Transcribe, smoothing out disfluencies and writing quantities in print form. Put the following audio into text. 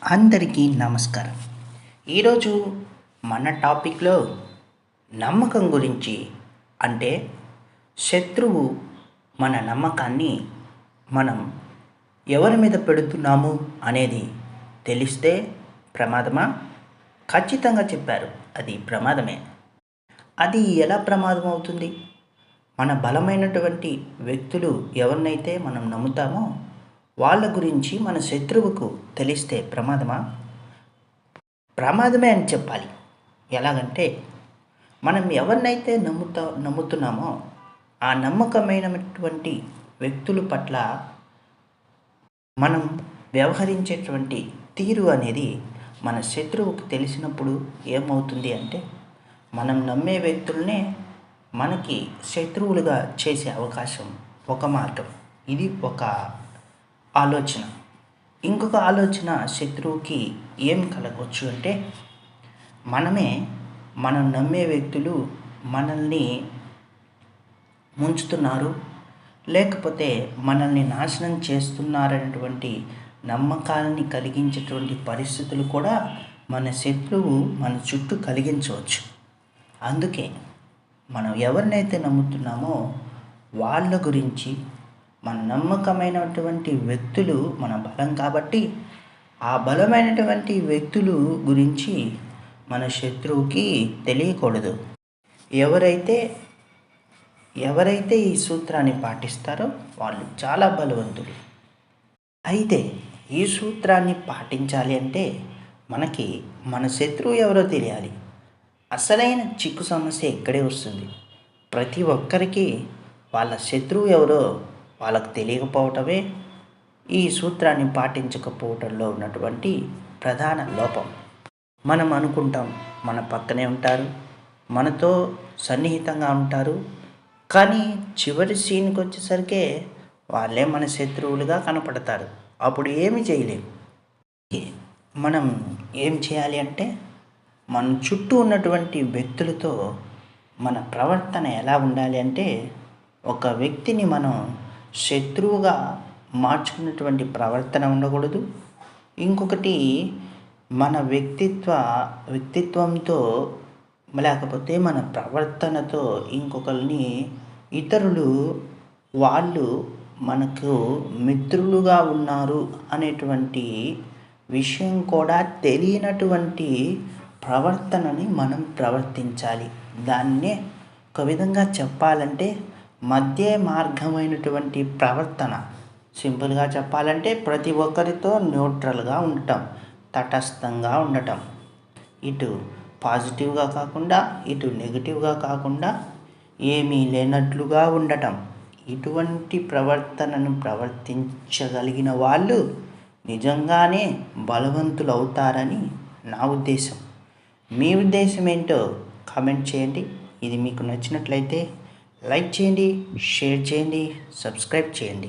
అందరికీ నమస్కారం. ఈరోజు మన టాపిక్లో నమ్మకం గురించి, అంటే శత్రువు మన నమ్మకాన్ని మనం ఎవరి మీద పెడుతున్నాము అనేది తెలిస్తే ప్రమాదమా? ఖచ్చితంగా చెప్పారు, అది ప్రమాదమే. అది ఎలా ప్రమాదం అవుతుంది? మన బలమైనటువంటి వ్యక్తులు ఎవరినైతే మనం నమ్ముతామో వాళ్ళ గురించి మన శత్రువుకు తెలిస్తే ప్రమాదమా? ప్రమాదమే అని చెప్పాలి. ఎలాగంటే, మనం ఎవరినైతే నమ్ముతున్నామో ఆ నమ్మకమైనటువంటి వ్యక్తుల పట్ల మనం వ్యవహరించేటువంటి తీరు అనేది మన శత్రువుకు తెలిసినప్పుడు ఏమవుతుంది అంటే, మనం నమ్మే వ్యక్తులనే మనకి శత్రువులుగా చేసే అవకాశం ఒక మార్గం. ఇది ఒక ఆలోచన. ఇంకొక ఆలోచన శత్రువుకి ఏం కలగవచ్చు అంటే, మనం నమ్మే వ్యక్తులు మనల్ని ముంచుతున్నారు, లేకపోతే మనల్ని నాశనం చేస్తున్నారనేటువంటి నమ్మకాన్ని కలిగించేటువంటి పరిస్థితులు కూడా మన శత్రువు మన చుట్టూ కలిగించవచ్చు. అందుకే మనం ఎవరినైతే నమ్ముతున్నామో వాళ్ళ గురించి, మన నమ్మకమైనటువంటి వ్యక్తులు మన బలం కాబట్టి ఆ బలమైనటువంటి వ్యక్తులు గురించి మన శత్రువుకి తెలియకూడదు. ఎవరైతే ఈ సూత్రాన్ని పాటిస్తారో వాళ్ళు చాలా బలవంతులు. అయితే ఈ సూత్రాన్ని పాటించాలి అంటే మనకి మన శత్రువు ఎవరో తెలియాలి. అసలైన చిక్కు సమస్య ఇక్కడే వస్తుంది. ప్రతి ఒక్కరికి వాళ్ళ శత్రువు ఎవరో వాళ్ళకు తెలియకపోవటమే ఈ సూత్రాన్ని పాటించకపోవటంలో ఉన్నటువంటి ప్రధాన లోపం. మనం అనుకుంటాం మన పక్కనే ఉంటారు, మనతో సన్నిహితంగా ఉంటారు, కానీ చివరి సీన్కి వచ్చేసరికి వాళ్ళే మన శత్రువులుగా కనపడతారు. అప్పుడు ఏమి చేయలేం. మనం ఏం చేయాలి అంటే, మన చుట్టూ ఉన్నటువంటి వ్యక్తులతో మన ప్రవర్తన ఎలా ఉండాలి అంటే, ఒక వ్యక్తిని మనం శత్రువుగా మార్చుకున్నటువంటి ప్రవర్తన ఉండకూడదు. ఇంకొకటి, మన వ్యక్తిత్వంతో లేకపోతే మన ప్రవర్తనతో ఇంకొకరిని ఇతరులు వాళ్ళు మనకు మిత్రులుగా ఉన్నారు అనేటువంటి విషయం కూడా తెలియనటువంటి ప్రవర్తనని మనం ప్రవర్తించాలి. దాన్నే ఒక విధంగా చెప్పాలంటే మధ్య మార్గమైనటువంటి ప్రవర్తన. సింపుల్గా చెప్పాలంటే ప్రతి ఒక్కరితో న్యూట్రల్గా ఉండటం, తటస్థంగా ఉండటం. ఇటు పాజిటివ్గా కాకుండా ఇటు నెగిటివ్గా కాకుండా ఏమీ లేనట్లుగా ఉండటం. ఇటువంటి ప్రవర్తనను ప్రవర్తించగలిగిన వాళ్ళు నిజంగానే బలవంతులు అవుతారని నా ఉద్దేశం. మీ ఉద్దేశం ఏంటో కామెంట్ చేయండి. ఇది మీకు నచ్చినట్లయితే లైక్ చేయండి, షేర్ చేయండి, సబ్స్క్రైబ్ చేయండి.